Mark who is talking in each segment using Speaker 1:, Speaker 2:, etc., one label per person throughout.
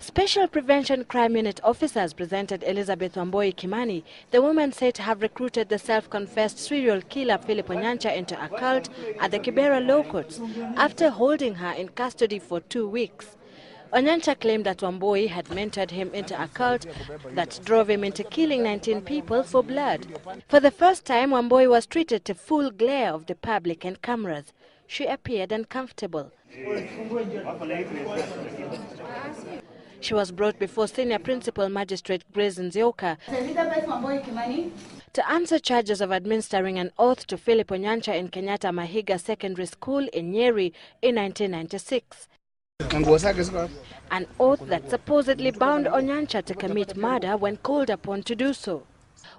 Speaker 1: Special Prevention Crime Unit officers presented Elizabeth Wamboi Kimani, the woman said to have recruited the self-confessed serial killer Philip Onyancha into a cult at the Kibera Law Courts after holding her in custody for 2 weeks. Onyancha claimed that Wamboi had mentored him into a cult that drove him into killing 19 people for blood. For the first time, Wamboi was treated to full glare of the public and cameras. She appeared uncomfortable. She was brought before Senior Principal Magistrate Grace Nzioka to answer charges of administering an oath to Philip Onyancha in Kenyatta Mahiga Secondary School in Nyeri in 1996. An oath that supposedly bound Onyancha to commit murder when called upon to do so.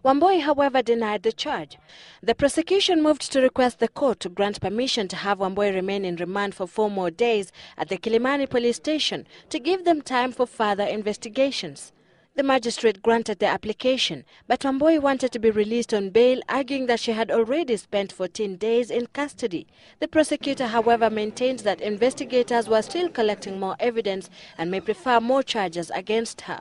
Speaker 1: Wamboi, however, denied the charge. The prosecution moved to request the court to grant permission to have Wamboi remain in remand for 4 more days at the Kilimani police station to give them time for further investigations. The magistrate granted the application, but Wamboi wanted to be released on bail, arguing that she had already spent 14 days in custody. The prosecutor, however, maintained that investigators were still collecting more evidence and may prefer more charges against her.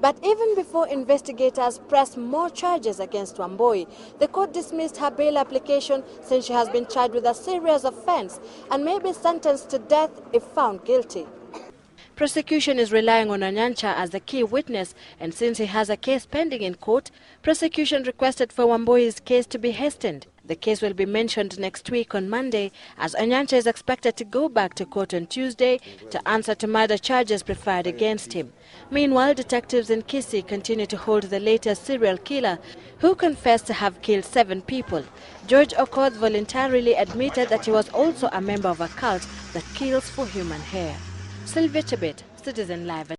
Speaker 1: But even before investigators pressed more charges against Wamboi, the court dismissed her bail application since she has been charged with a serious offense and may be sentenced to death if found guilty. Prosecution is relying on Onyancha as the key witness, and since he has a case pending in court, prosecution requested for Wamboi's case to be hastened. The case will be mentioned next week on Monday, as Onyancha is expected to go back to court on Tuesday to answer to murder charges preferred against him. Meanwhile, detectives in Kisii continue to hold the latest serial killer, who confessed to have killed 7 people. George Okoth voluntarily admitted that he was also a member of a cult that kills for human hair. Sylvia Chebet, Citizen Live.